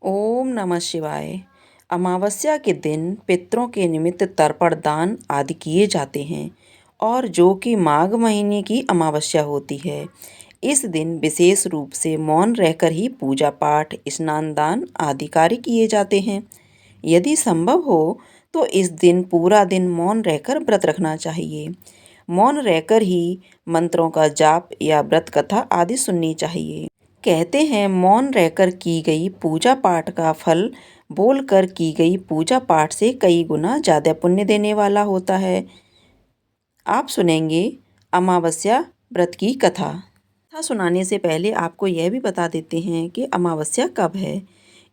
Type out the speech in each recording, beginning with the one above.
ओम नमः शिवाय। अमावस्या के दिन पितरों के निमित्त तर्पण दान आदि किए जाते हैं और जो कि माघ महीने की अमावस्या होती है। इस दिन विशेष रूप से मौन रहकर ही पूजा पाठ, स्नान दान आदि कार्य किए जाते हैं। यदि संभव हो तो इस दिन पूरा दिन मौन रहकर व्रत रखना चाहिए। मौन रहकर ही मंत्रों का जाप या व्रत कथा आदि सुननी चाहिए। कहते हैं मौन रहकर की गई पूजा पाठ का फल बोलकर की गई पूजा पाठ से कई गुना ज़्यादा पुण्य देने वाला होता है। आप सुनेंगे अमावस्या व्रत की कथा। कथा सुनाने से पहले आपको यह भी बता देते हैं कि अमावस्या कब है।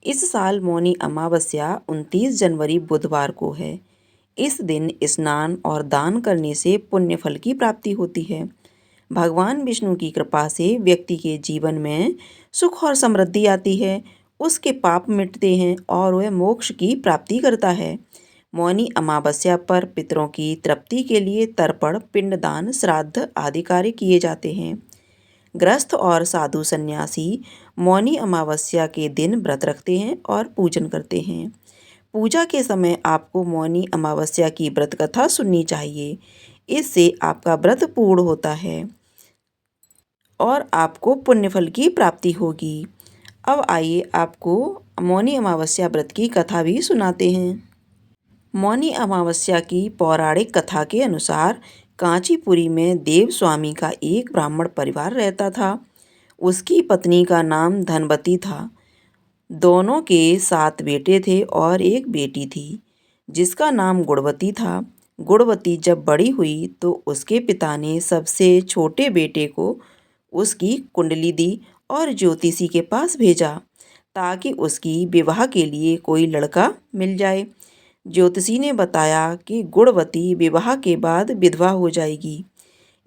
इस साल मौनी अमावस्या 29 जनवरी बुधवार को है। इस दिन स्नान और दान करने से पुण्य फल की प्राप्ति होती है। भगवान विष्णु की कृपा से व्यक्ति के जीवन में सुख और समृद्धि आती है, उसके पाप मिटते हैं और वह मोक्ष की प्राप्ति करता है। मौनी अमावस्या पर पितरों की तृप्ति के लिए तर्पण, पिंडदान, श्राद्ध आदि कार्य किए जाते हैं। गृहस्थ और साधु सन्यासी मौनी अमावस्या के दिन व्रत रखते हैं और पूजन करते हैं। पूजा के समय आपको मौनी अमावस्या की व्रत कथा सुननी चाहिए। इससे आपका व्रत पूर्ण होता है और आपको पुण्य फल की प्राप्ति होगी। अब आइए आपको मौनी अमावस्या व्रत की कथा भी सुनाते हैं। मौनी अमावस्या की पौराणिक कथा के अनुसार कांचीपुरी में देव स्वामी का एक ब्राह्मण परिवार रहता था। उसकी पत्नी का नाम धनवती था। दोनों के 7 बेटे थे और एक बेटी थी जिसका नाम गुणवती था। गुणवती जब बड़ी हुई तो उसके पिता ने सबसे छोटे बेटे को उसकी कुंडली दी और ज्योतिषी के पास भेजा ताकि उसकी विवाह के लिए कोई लड़का मिल जाए। ज्योतिषी ने बताया कि गुणवती विवाह के बाद विधवा हो जाएगी।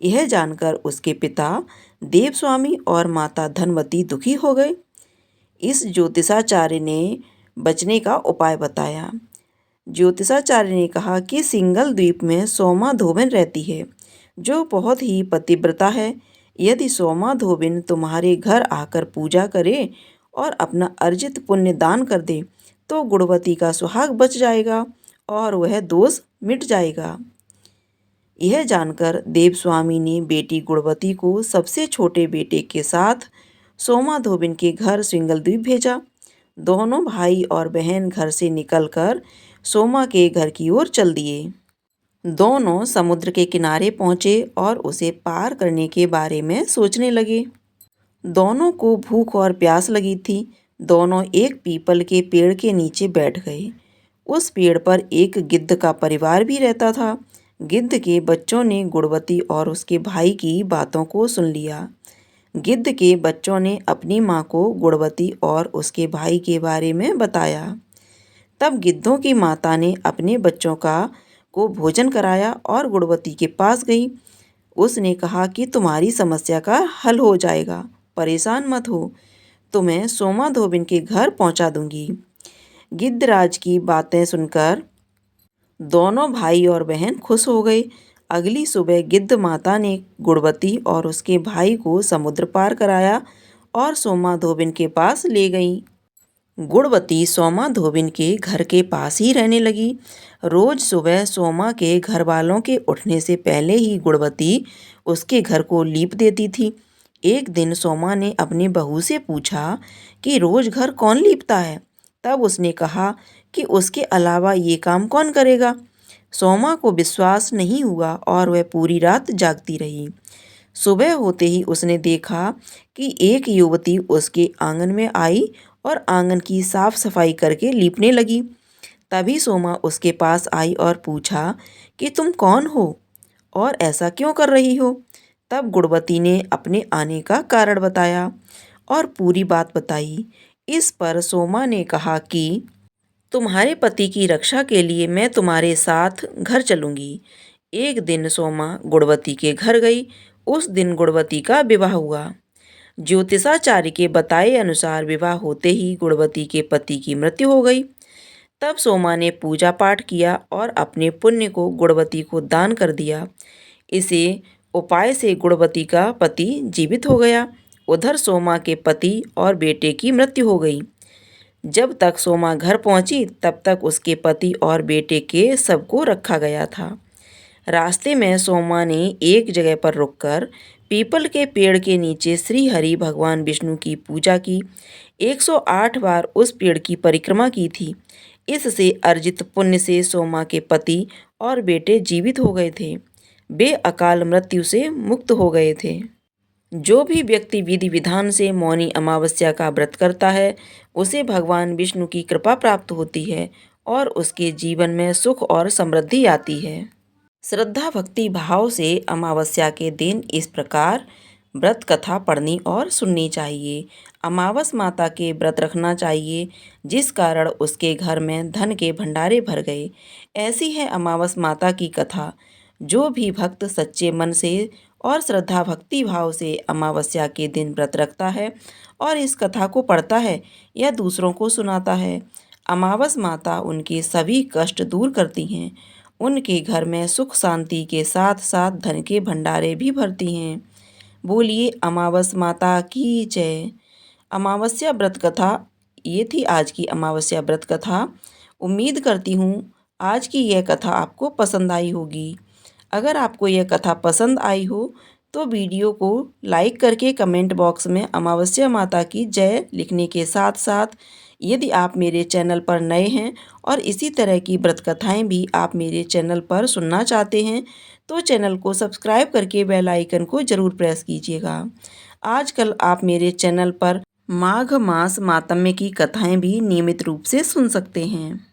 यह जानकर उसके पिता देवस्वामी और माता धनवती दुखी हो गए। इस ज्योतिषाचार्य ने बचने का उपाय बताया। ज्योतिषाचार्य ने कहा कि सिंगल द्वीप में सोमा धोबिन रहती है जो बहुत ही पतिव्रता है। यदि सोमा धोबिन तुम्हारे घर आकर पूजा करे और अपना अर्जित पुण्य दान कर दे तो गुणवती का सुहाग बच जाएगा और वह दोष मिट जाएगा। यह जानकर देवस्वामी ने बेटी गुणवती को सबसे छोटे बेटे के साथ सोमा धोबिन के घर सिंगल द्वीप भेजा। दोनों भाई और बहन घर से निकलकर सोमा के घर की ओर चल दिए। दोनों समुद्र के किनारे पहुंचे और उसे पार करने के बारे में सोचने लगे। दोनों को भूख और प्यास लगी थी। दोनों एक पीपल के पेड़ के नीचे बैठ गए। उस पेड़ पर एक गिद्ध का परिवार भी रहता था। गिद्ध के बच्चों ने गुणवती और उसके भाई की बातों को सुन लिया। गिद्ध के बच्चों ने अपनी माँ को गुणवती और उसके भाई के बारे में बताया। तब गिद्धों की माता ने अपने बच्चों को भोजन कराया और गुणवती के पास गई। उसने कहा कि तुम्हारी समस्या का हल हो जाएगा, परेशान मत हो, तुम्हें सोमा धोबिन के घर पहुंचा दूंगी। गिद्धराज की बातें सुनकर दोनों भाई और बहन खुश हो गए। अगली सुबह गिद्ध माता ने गुणवती और उसके भाई को समुद्र पार कराया और सोमा धोबिन के पास ले गई। गुणवती सोमा धोबिन के घर के पास ही रहने लगी। रोज सुबह सोमा के घर वालों के उठने से पहले ही गुणवती उसके घर को लीप देती थी। एक दिन सोमा ने अपनी बहू से पूछा कि रोज घर कौन लीपता है। तब उसने कहा कि उसके अलावा ये काम कौन करेगा। सोमा को विश्वास नहीं हुआ और वह पूरी रात जागती रही। सुबह होते ही उसने देखा कि एक युवती उसके आंगन में आई और आंगन की साफ सफाई करके लीपने लगी। तभी सोमा उसके पास आई और पूछा कि तुम कौन हो और ऐसा क्यों कर रही हो। तब गुणवती ने अपने आने का कारण बताया और पूरी बात बताई। इस पर सोमा ने कहा कि तुम्हारे पति की रक्षा के लिए मैं तुम्हारे साथ घर चलूंगी। एक दिन सोमा गुणवती के घर गई। उस दिन गुणवती का विवाह हुआ। ज्योतिषाचार्य के बताए अनुसार विवाह होते ही गुणवती के पति की मृत्यु हो गई। तब सोमा ने पूजा पाठ किया और अपने पुण्य को गुणवती को दान कर दिया। इसे उपाय से गुणवती का पति जीवित हो गया। उधर सोमा के पति और बेटे की मृत्यु हो गई। जब तक सोमा घर पहुंची तब तक उसके पति और बेटे के सबको रखा गया था। रास्ते में सोमा ने एक जगह पर रुककर पीपल के पेड़ के नीचे श्री हरि भगवान विष्णु की पूजा की। 108 बार उस पेड़ की परिक्रमा की थी। इससे अर्जित पुण्य से सोमा के पति और बेटे जीवित हो गए थे। वे अकाल मृत्यु से मुक्त हो गए थे। जो भी व्यक्ति विधि विधान से मौनी अमावस्या का व्रत करता है उसे भगवान विष्णु की कृपा प्राप्त होती है और उसके जीवन में सुख और समृद्धि आती है। श्रद्धा भक्ति भाव से अमावस्या के दिन इस प्रकार व्रत कथा पढ़नी और सुननी चाहिए। अमावस माता के व्रत रखना चाहिए जिस कारण उसके घर में धन के भंडारे भर गए। ऐसी है अमावस माता की कथा। जो भी भक्त सच्चे मन से और श्रद्धा भक्ति भाव से अमावस्या के दिन व्रत रखता है और इस कथा को पढ़ता है या दूसरों को सुनाता है, अमावस माता उनके सभी कष्ट दूर करती हैं। उनके घर में सुख शांति के साथ साथ धन के भंडारे भी भरती हैं। बोलिए अमावस माता की जय। अमावस्या व्रत कथा ये थी आज की अमावस्या व्रत कथा। उम्मीद करती हूँ आज की यह कथा आपको पसंद आई होगी। अगर आपको यह कथा पसंद आई हो तो वीडियो को लाइक करके कमेंट बॉक्स में अमावस्या माता की जय लिखने के साथ साथ यदि आप मेरे चैनल पर नए हैं और इसी तरह की व्रत कथाएँ भी आप मेरे चैनल पर सुनना चाहते हैं तो चैनल को सब्सक्राइब करके बेल आइकन को ज़रूर प्रेस कीजिएगा। आजकल आप मेरे चैनल पर माघ मास मातम्य की कथाएँ भी नियमित रूप से सुन सकते हैं।